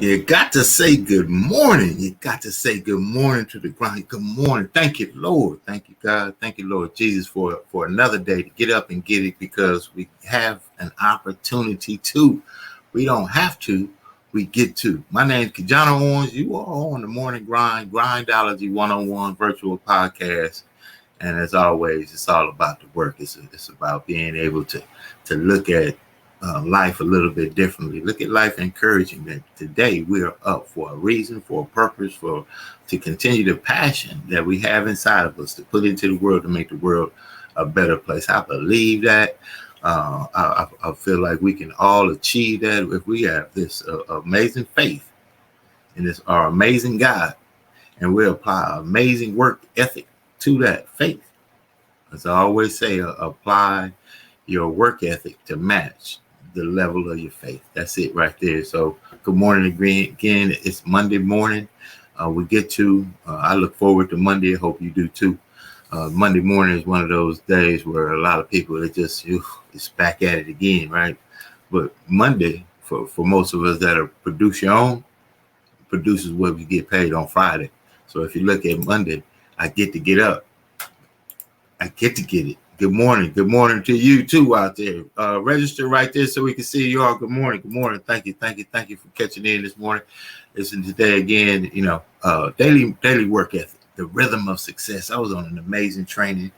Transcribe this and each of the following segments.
You got to say good morning. You got to say good morning to the grind. Good morning. Thank you, Lord. Thank you, God. Thank you, Lord Jesus, for another day to get up and get it, because we have an opportunity to. We don't have to. We get to. My name is KeJohnna Owens. You are on the Morning Grind Grindology101 virtual podcast. And as always, it's all about the work. It's about being able to look at life a little bit differently. Look at life encouraging that today we are up for a reason, for a purpose, to continue the passion that we have inside of us to put into the world to make the world a better place. I believe that. I feel like we can all achieve that if we have this amazing faith in this our amazing God, and we apply amazing work ethic to that faith. As I always say, apply your work ethic to match the level of your faith. That's it right there. So good morning again. It's Monday morning. We get to, I look forward to Monday. I hope you do too. Monday morning is one of those days where a lot of people are just, it's back at it again, right? But Monday, for most of us that are produce your own, produces what we get paid on Friday. So if you look at Monday, I get to get up. I get to get it. Good morning. Good morning to you too out there. Register right there so we can see you all. Good morning. Good morning. Thank you. Thank you. Thank you for catching in this morning. Listen, today again, daily work ethic, the rhythm of success. I was on an amazing training,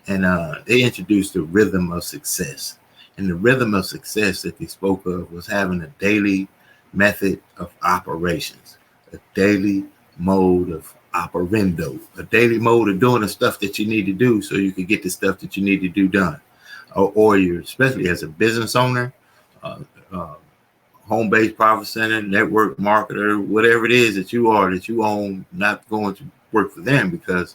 and they introduced the rhythm of success. And the rhythm of success that they spoke of was having a daily method of operations, a daily mode of operando, a daily mode of doing the stuff that you need to do so you can get the stuff that you need to do done. Or you're, especially as a business owner, home-based profit center, network marketer, whatever it is that you own, not going to work for them because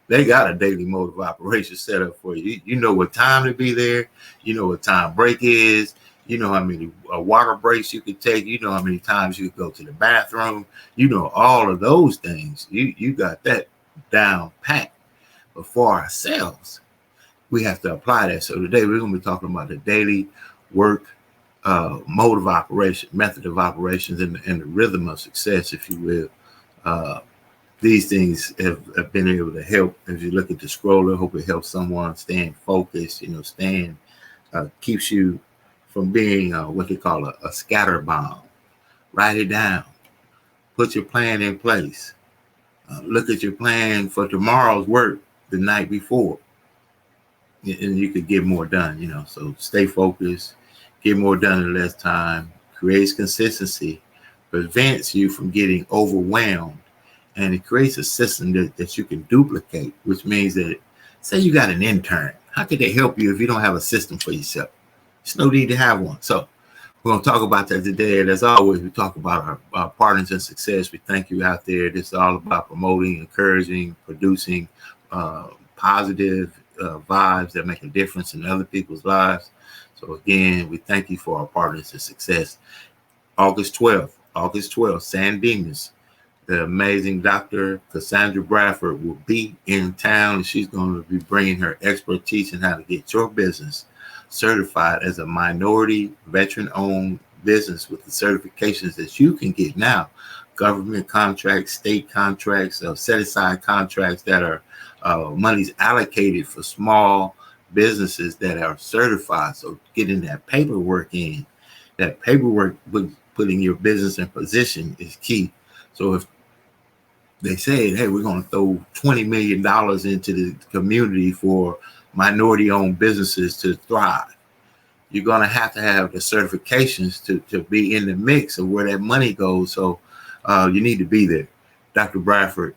they got a daily mode of operation set up for you. You know what time to be there. You know what time break is. You know how many water breaks you could take. You know how many times you could go to the bathroom. You know all of those things. You got that down pat. But for ourselves, we have to apply that. So today we're going to be talking about the daily work mode of operation, method of operations, and the rhythm of success, if you will. These things have been able to help. As you look at the scroller, hope it helps someone staying focused. Keeps you from being what they call a scatter bomb. Write it down. Put your plan in place. Look at your plan for tomorrow's work the night before. And you could get more done, So stay focused, get more done in less time, creates consistency, prevents you from getting overwhelmed, and it creates a system that you can duplicate, which means that, say you got an intern. How could they help you if you don't have a system for yourself? There's no need to have one. So we're going to talk about that today. And as always, we talk about our partners in success. We thank you out there. This is all about promoting, encouraging, producing positive vibes that make a difference in other people's lives. So again, we thank you for our partners in success. August 12th, San Dimas, the amazing Dr. Cassandra Bradford will be in town. She's going to be bringing her expertise in how to get your business certified as a minority veteran-owned business with the certifications that you can get now. Government contracts, state contracts, set-aside contracts that are money's allocated for small businesses that are certified. So getting that paperwork in, putting your business in position is key. So if they said, hey, we're going to throw $20 million into the community for minority-owned businesses to thrive, you're going to have the certifications to be in the mix of where that money goes. So you need to be there. Dr. Bradford,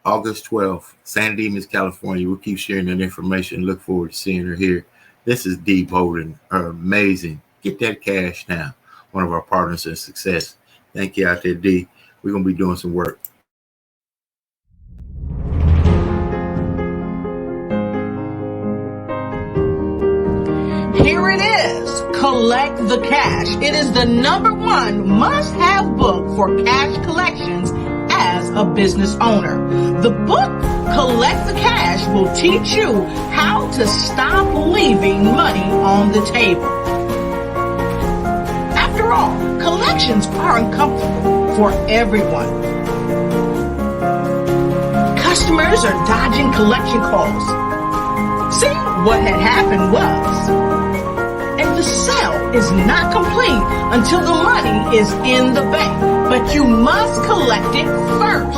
August 12th, San Dimas, California. We'll keep sharing that information. Look forward to seeing her here. This is Dee Bolden. Her amazing. Get that cash now. One of our partners in success. Thank you out there, Dee. We're going to be doing some work. Here it is, Collect the Cash. It is the #1 must-have book for cash collections as a business owner. The book, Collect the Cash, will teach you how to stop leaving money on the table. After all, collections are uncomfortable. for everyone. Customers are dodging collection calls. See, what had happened was, and the sale is not complete until the money is in the bank, but you must collect it first.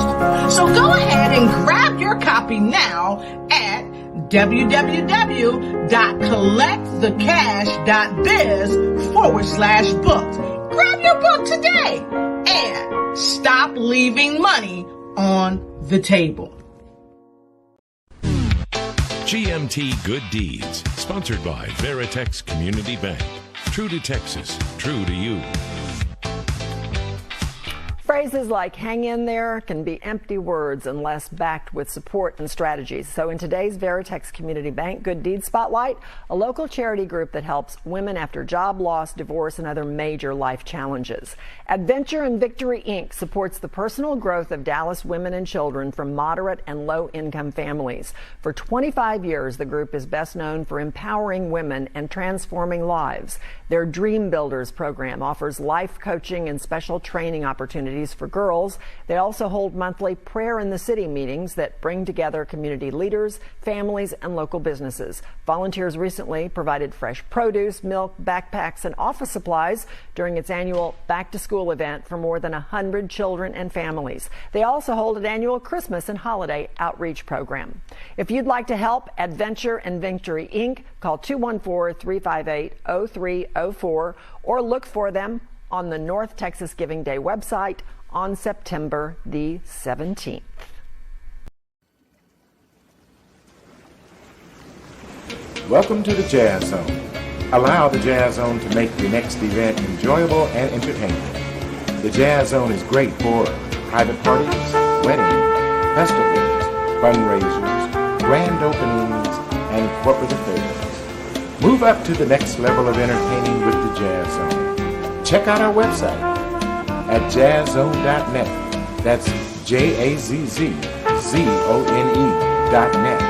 So go ahead and grab your copy now at www.collectthecash.biz/books. Grab your book today and stop leaving money on the table. GMT Good Deeds, sponsored by Veritex Community Bank. True to Texas, true to you. Phrases like hang in there can be empty words unless backed with support and strategies. So in today's Veritex Community Bank Good Deeds Spotlight, a local charity group that helps women after job loss, divorce, and other major life challenges. Adventure and Victory, Inc. supports the personal growth of Dallas women and children from moderate and low-income families. For 25 years, the group is best known for empowering women and transforming lives. Their Dream Builders program offers life coaching and special training opportunities for girls. They also hold monthly Prayer in the City meetings that bring together community leaders, families, and local businesses. Volunteers recently provided fresh produce, milk, backpacks, and office supplies during its annual back-to-school event for more than 100 children and families. They also hold an annual Christmas and holiday outreach program. If you'd like to help Adventure and Victory, Inc., call 214-358-0304 or look for them on the North Texas Giving Day website on September the 17th. Welcome to the Jazz Zone. Allow the Jazz Zone to make your next event enjoyable and entertaining. The Jazz Zone is great for private parties, weddings, festivals, fundraisers, grand openings, and corporate affairs. Move up to the next level of entertaining with the Jazz Zone. Check out our website at jazzzone.net. That's JAZZZONE.net.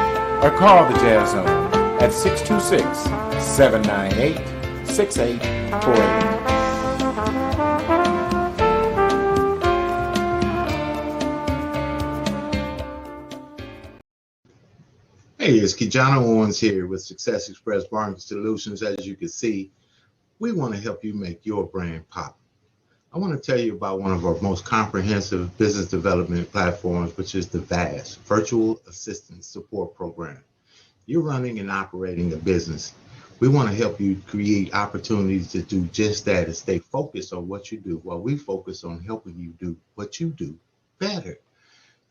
Or call the Jazz Zone at 626-798-6848. Hey, it's KeJohnna Owens here with Success Express Marketing Solutions. As you can see, we want to help you make your brand pop. I want to tell you about one of our most comprehensive business development platforms, which is the VAS, Virtual Assistant Support Program. You're running and operating a business. We want to help you create opportunities to do just that and stay focused on what you do while we focus on helping you do what you do better.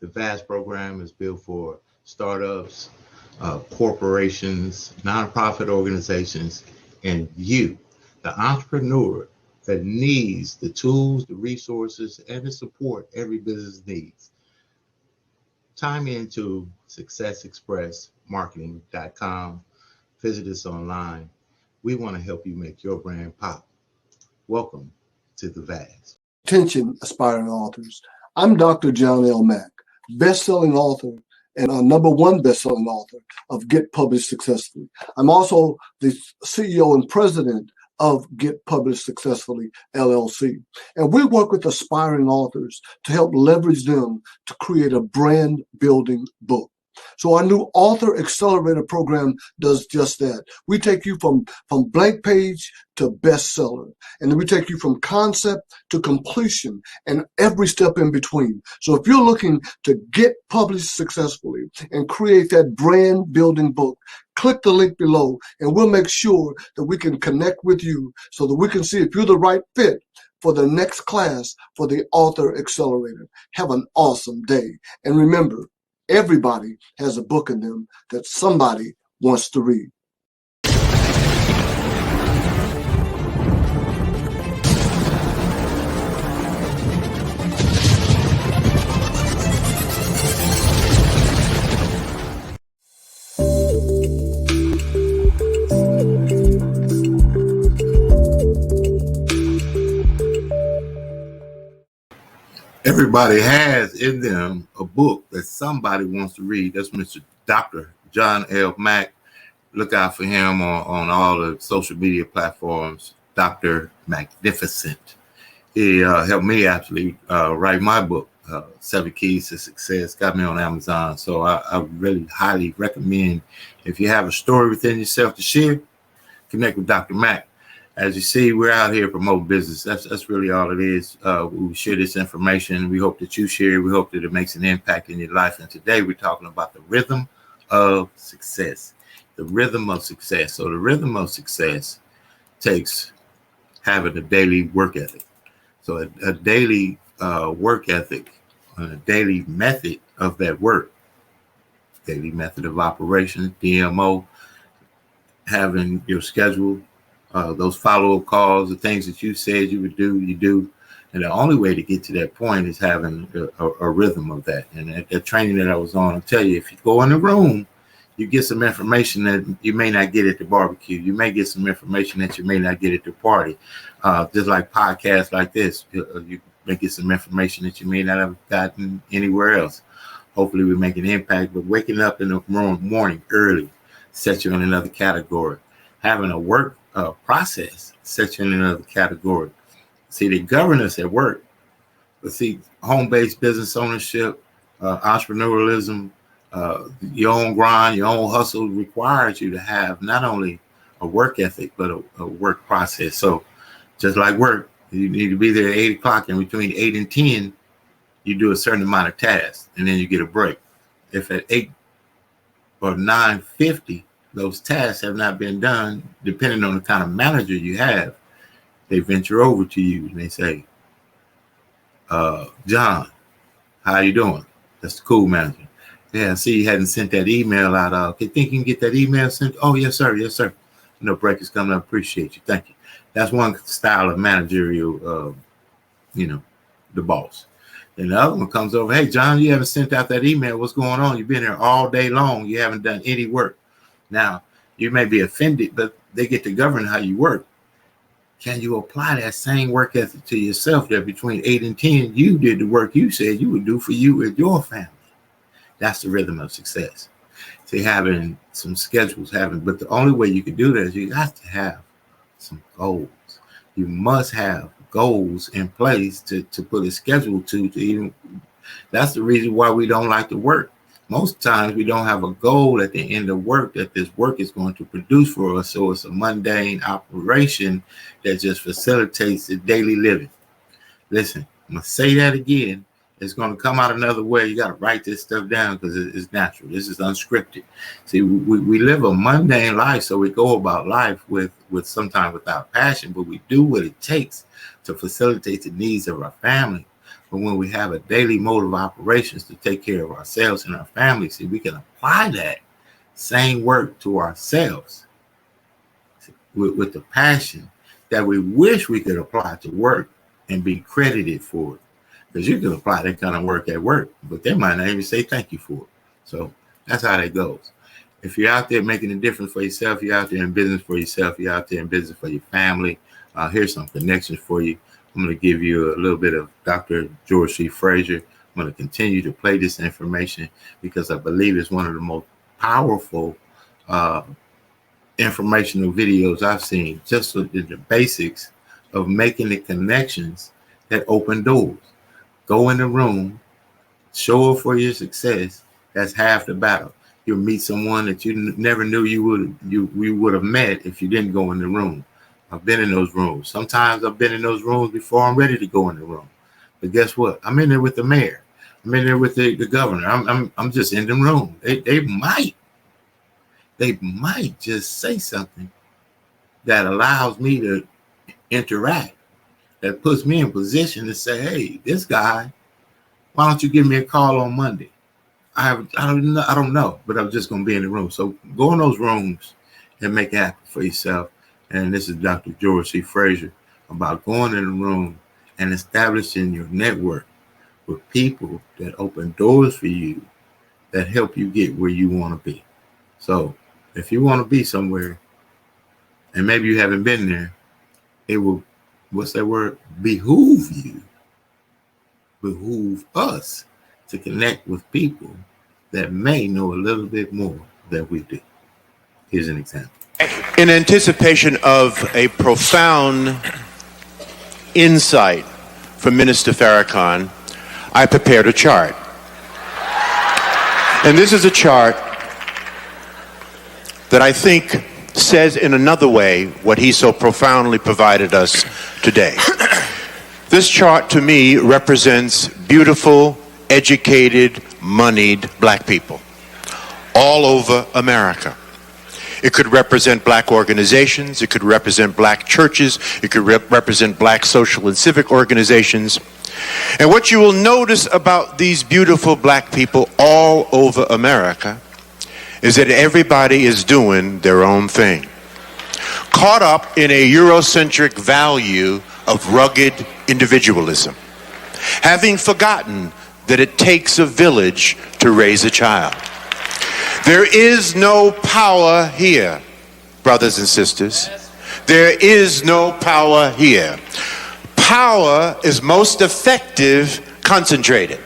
The VAS program is built for startups, corporations, nonprofit organizations, and you, the entrepreneur that needs the tools, the resources, and the support every business needs. Time into successexpressmarketing.com. Visit us online. We want to help you make your brand pop. Welcome to the VAS. Attention, aspiring authors. I'm Dr. John L. Mack, best-selling author and a #1 best-selling author of Get Published Successfully. I'm also the CEO and president of Get Published Successfully, LLC. And we work with aspiring authors to help leverage them to create a brand building book. So our new Author Accelerator program does just that. We take you from blank page to bestseller. And then we take you from concept to completion and every step in between. So if you're looking to get published successfully and create that brand building book, click the link below and we'll make sure that we can connect with you so that we can see if you're the right fit for the next class for the Author Accelerator. Have an awesome day. And remember, everybody has a book in them that somebody wants to read. Everybody has in them a book that somebody wants to read. That's Mr. Dr. John L. Mack. Look out for him on all the social media platforms, Dr. Magnificent. He helped me actually write my book, 7 Keys to Success. Got me on Amazon. So I really highly recommend, if you have a story within yourself to share, connect with Dr. Mack. As you see, we're out here promoting business. That's really all it is. We share this information. We hope that you share it. We hope that it makes an impact in your life. And today we're talking about the rhythm of success. The rhythm of success. So the rhythm of success takes having a daily work ethic. So a daily work ethic, a daily method of that work, daily method of operation, DMO, having your schedule, those follow-up calls, the things that you said you would do, you do. And the only way to get to that point is having a rhythm of that. And at the training that I was on, I'll tell you, if you go in the room, you get some information that you may not get at the barbecue. You may get some information that you may not get at the party. Just like podcasts like this, you may get some information that you may not have gotten anywhere else. Hopefully we make an impact, but waking up in the morning early sets you in another category. Having a work process sets you in another category. See, they govern us at work. But see, home-based business ownership, entrepreneurialism, your own grind, your own hustle requires you to have not only a work ethic, but a work process. So just like work, you need to be there at 8 o'clock, and between 8 and 10, you do a certain amount of tasks, and then you get a break. If at 8 or 9:50, those tasks have not been done, depending on the kind of manager you have, they venture over to you and they say, John, how you doing? That's the cool manager. Yeah, I see you hadn't sent that email out. Okay, think you can get that email sent? Oh, yes, sir. Yes, sir. No break is coming up. Appreciate you. Thank you. That's one style of managerial, the boss. Then the other one comes over. Hey, John, you haven't sent out that email. What's going on? You've been here all day long. You haven't done any work. Now, you may be offended, but they get to govern how you work. Can you apply that same work ethic to yourself that between 8 and 10, you did the work you said you would do for you and your family? That's the rhythm of success. See, having some schedules, but the only way you can do that is you got to have some goals. You must have goals in place to put a schedule to even. That's the reason why we don't like to work. Most times we don't have a goal at the end of work that this work is going to produce for us. So it's a mundane operation that just facilitates the daily living. Listen, I'm going to say that again. It's going to come out another way. You got to write this stuff down because it's natural. This is unscripted. See, we live a mundane life, so we go about life with sometimes without passion, but we do what it takes to facilitate the needs of our family. But when we have a daily mode of operations to take care of ourselves and our families, see, we can apply that same work to ourselves with the passion that we wish we could apply to work and be credited for it. Because you can apply that kind of work at work, but they might not even say thank you for it. So that's how that goes. If you're out there making a difference for yourself, you're out there in business for yourself, you're out there in business for your family, here's some connections for you. I'm going to give you a little bit of Dr. George C. Frazier. I'm going to continue to play this information because I believe it's one of the most powerful informational videos I've seen, just with the basics of making the connections that open doors. Go in the room, show up for your success. That's half the battle. You'll meet someone that you never knew you would have met if you didn't go in the room. I've been in those rooms. Sometimes I've been in those rooms before I'm ready to go in the room. But guess what? I'm in there with the mayor. I'm in there with the governor. I'm just in the room. They might just say something that allows me to interact, that puts me in position to say, hey, this guy, why don't you give me a call on Monday? I don't know, but I'm just going to be in the room. So go in those rooms and make it happen for yourself. And this is Dr. George C. Frazier about going in the room and establishing your network with people that open doors for you, that help you get where you want to be. So if you want to be somewhere and maybe you haven't been there, it will, what's that word? Behoove us to connect with people that may know a little bit more than we do. Here's an example. In anticipation of a profound insight for Minister Farrakhan, I prepared a chart. And this is a chart that I think says in another way what he so profoundly provided us today. This chart to me represents beautiful, educated, moneyed black people all over America. It could represent black organizations, it could represent black churches, it could represent black social and civic organizations. And what you will notice about these beautiful black people all over America is that everybody is doing their own thing, caught up in a Eurocentric value of rugged individualism, having forgotten that it takes a village to raise a child. There is no power here, brothers and sisters. There is no power here. Power is most effective concentrated.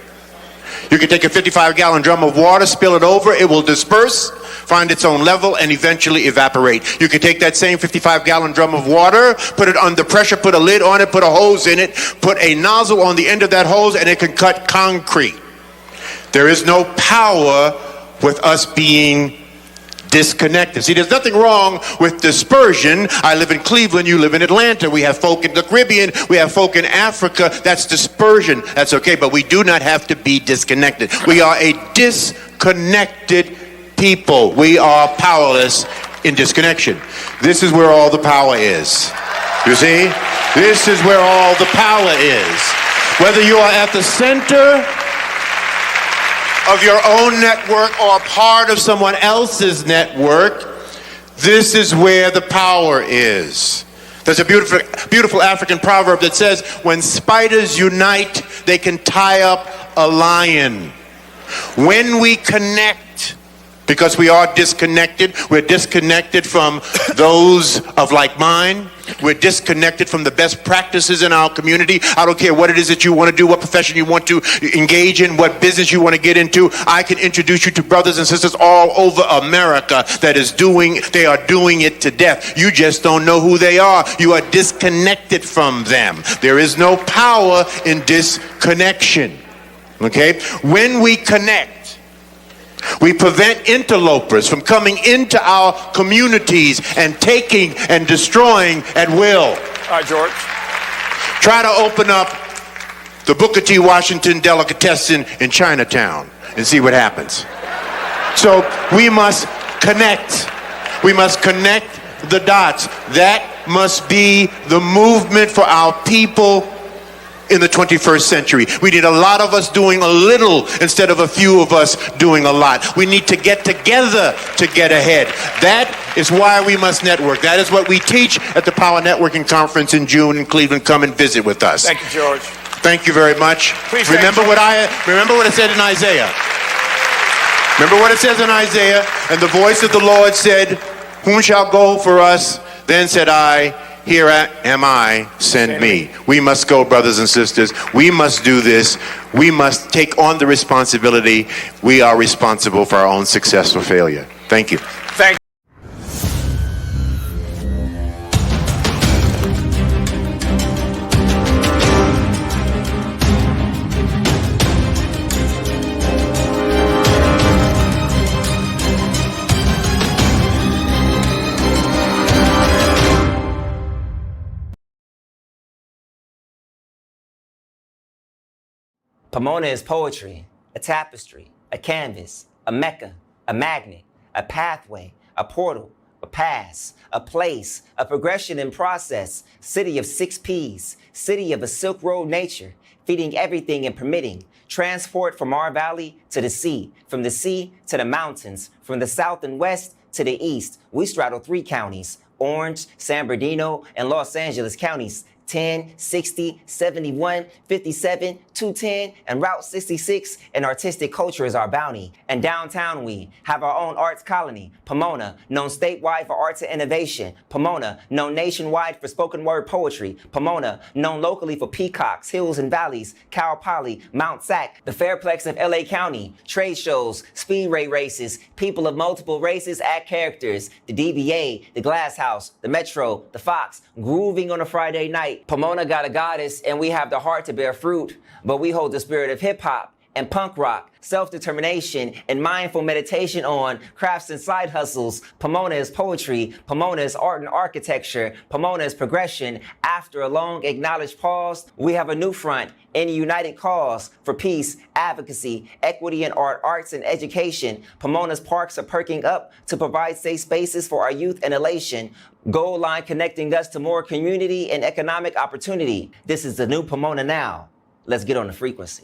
You can take a 55-gallon drum of water, spill it over, it will disperse, find its own level, and eventually evaporate. You can take that same 55-gallon drum of water, put it under pressure, put a lid on it, put a hose in it, put a nozzle on the end of that hose, and it can cut concrete. There is no power with us being disconnected. See, there's nothing wrong with dispersion. I live in Cleveland, you live in Atlanta. We have folk in the Caribbean, we have folk in Africa. That's dispersion. That's okay, but we do not have to be disconnected. We are a disconnected people. We are powerless in disconnection. This is where all the power is. You see? This is where all the power is. Whether you are at the center of your own network or part of someone else's network, this is where the power is. There's a beautiful African proverb that says, when spiders unite, they can tie up a lion. When we connect, because we are disconnected, we're disconnected from those of like mind. We're disconnected from the best practices in our community. I don't care what it is that you want to do, what profession you want to engage in, what business you want to get into. I can introduce you to brothers and sisters all over America they are doing it to death. You just don't know who they are. You are disconnected from them. There is no power in disconnection. Okay? When we connect, we prevent interlopers from coming into our communities and taking and destroying at will. All right, George. Try to open up the Booker T. Washington delicatessen in Chinatown and see what happens. So we must connect. We must connect the dots. That must be the movement for our people in the 21st century. We need a lot of us doing a little instead of a few of us doing a lot. We need to get together to get ahead. That is why we must network. That is what we teach at the Power Networking Conference in June in Cleveland. Come and visit with us. Thank you, George. Thank you very much. Please remember what it said in Isaiah. Remember what it says in Isaiah. And the voice of the Lord said, whom shall go for us? Then said I, here am I, send me. We must go, brothers and sisters. We must do this. We must take on the responsibility. We are responsible for our own success or failure. Thank you. Thank you. Pomona is poetry, a tapestry, a canvas, a mecca, a magnet, a pathway, a portal, a pass, a place, a progression in process, city of 6 Ps, city of a Silk Road nature, feeding everything and permitting, transport from our valley to the sea, from the sea to the mountains, from the south and west to the east. We straddle 3 counties, Orange, San Bernardino, and Los Angeles counties, 10, 60, 71, 57, 210, and Route 66, and artistic culture is our bounty. And downtown we have our own arts colony, Pomona, known statewide for arts and innovation. Pomona, known nationwide for spoken word poetry. Pomona, known locally for peacocks, hills and valleys, Cal Poly, Mount Sac, the Fairplex of LA County, trade shows, speedway races, people of multiple races act characters, the DBA, the Glass House, the Metro, the Fox, grooving on a Friday night, unite. Pomona got a goddess and we have the heart to bear fruit, but we hold the spirit of hip hop and punk rock, self-determination, and mindful meditation on crafts and side hustles. Pomona is poetry. Pomona is art and architecture. Pomona is progression. After a long acknowledged pause, we have a new front in a united cause for peace, advocacy, equity in art, arts, and education. Pomona's parks are perking up to provide safe spaces for our youth and elation. Goal line connecting us to more community and economic opportunity. This is the new Pomona now. Let's get on the frequency.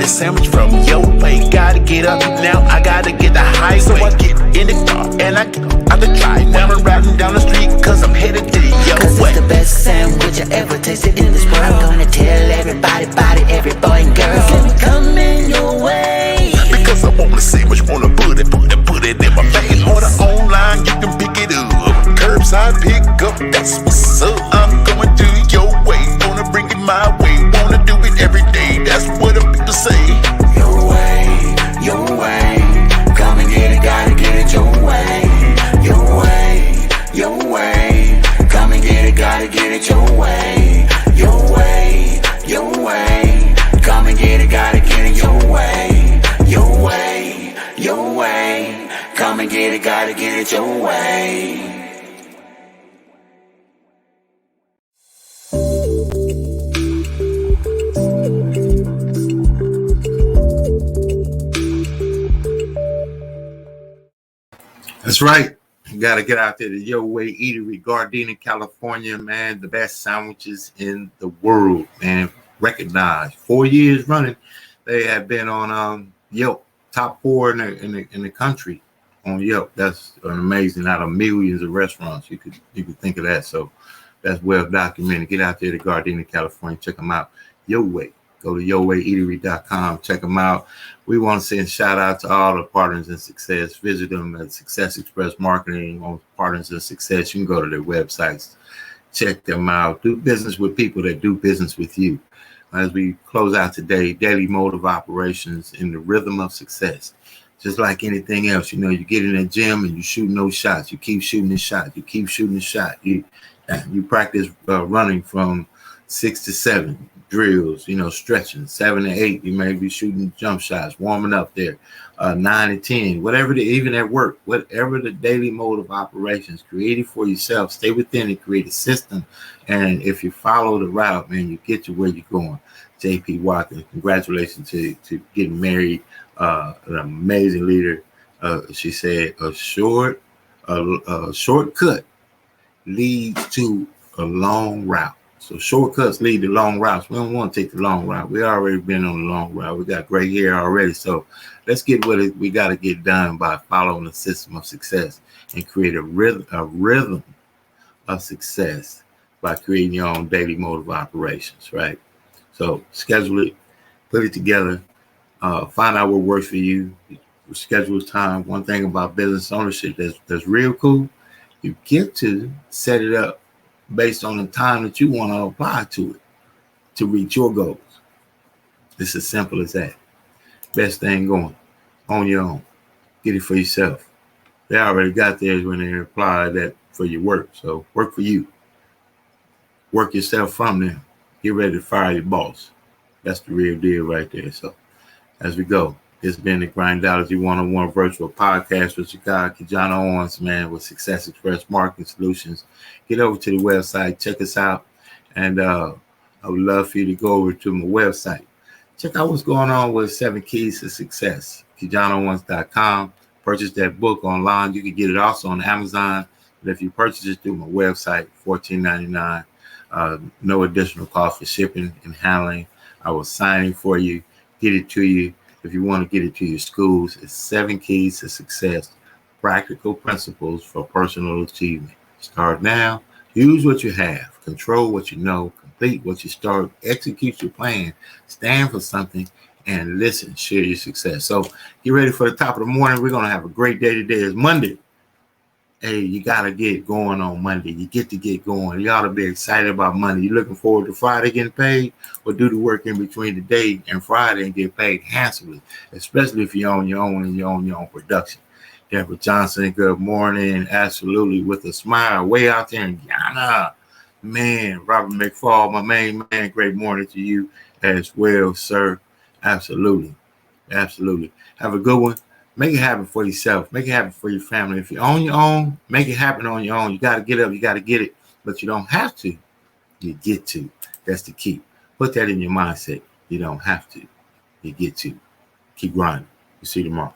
Sandwich from your way, gotta get up now. I gotta get the highway. So I get in the car and I get out the drive. Now I'm riding down the street cause I'm headed to your cause way. It's the best sandwich I ever tasted in this world. I'm gonna tell everybody about it, every boy and girl. Let me come in your way. Because I want the sandwich, wanna put it in my face. Order online, you can pick it up. Curbside pick up, that's what's up. I'm going to your way, gonna bring it my way. Wanna do it every day, that's what I'm to say. Your way, come and get it, gotta get it your way. Your way, come and get it, gotta get it your way. Your way, come and get it, gotta get it your way. Your way, come and get it, gotta get it your way. That's right. You got to get out there to Your Way Eatery, Gardena, California, man. The best sandwiches in the world, man. Recognized 4 years running. They have been on Yelp, top 4 in the country on Yelp. That's an amazing. Out of millions of restaurants, you could think of that. So that's well documented. Get out there to Gardena, California. Check them out. Your Way. Go to yourwayeatery.com. Check them out. We want to send shout out to all the partners in success. Visit them at Success Express Marketing on Partners in Success. You can go to their websites. Check them out. Do business with people that do business with you. As we close out today, daily mode of operations in the rhythm of success. Just like anything else, you get in the gym and you shooting those shots. You keep shooting the shot. You keep shooting the shot. You practice running from 6 to 7. Drills, stretching. 7 to 8, you may be shooting jump shots, warming up there. 9 to 10, whatever even at work, whatever the daily mode of operations, create it for yourself. Stay within it, create a system. And if you follow the route, man, you get to where you're going. JP Watkins, congratulations to getting married. An amazing leader. She said a shortcut leads to a long route. So shortcuts lead to long routes. We don't want to take the long route. We already been on the long route. We got gray hair already. So let's get what we got to get done by following the system of success and create a rhythm of success by creating your own daily mode of operations, right? So schedule it, put it together, find out what works for you, schedule time. One thing about business ownership that's real cool, you get to set it up based on the time that you want to apply to it to reach your goals. It's as simple as that. Best thing going on your own. Get it for yourself. They already got theirs when they applied that for your work. So work for you. Work yourself from them. Get ready to fire your boss. That's the real deal right there. So as we go, It's been the Grindology101 virtual podcast with your guy, KeJohnna Owens, man, with Success Express Marketing Solutions. Get over to the website, check us out, and I would love for you to go over to my website. Check out what's going on with 7 Keys to Success, KeJohnnaOwens.com. Purchase that book online. You can get it also on Amazon. But if you purchase it through my website, $14.99, no additional cost for shipping and handling. I will sign it for you, get it to you. If you want to get it to your schools, it's 7 Keys to Success, practical principles for personal achievement. Start now. Use what you have. Control what you know. Complete what you start. Execute your plan. Stand for something. And listen, share your success. So get ready for the top of the morning. We're going to have a great day today. It's Monday. Hey, you got to get going on Monday. You get to get going. You ought to be excited about Monday. You're looking forward to Friday getting paid, or do the work in between the day and Friday and get paid handsomely, especially if you own your own and you own your own production. Deborah Johnson, good morning. Absolutely. With a smile way out there in Guyana. Man, Robert McFall, my main man, great morning to you as well, sir. Absolutely. Absolutely. Have a good one. Make it happen for yourself. Make it happen for your family. If you own your own, make it happen on your own. You got to get up. You got to get it. But you don't have to. You get to. That's the key. Put that in your mindset. You don't have to. You get to. Keep grinding. See you tomorrow.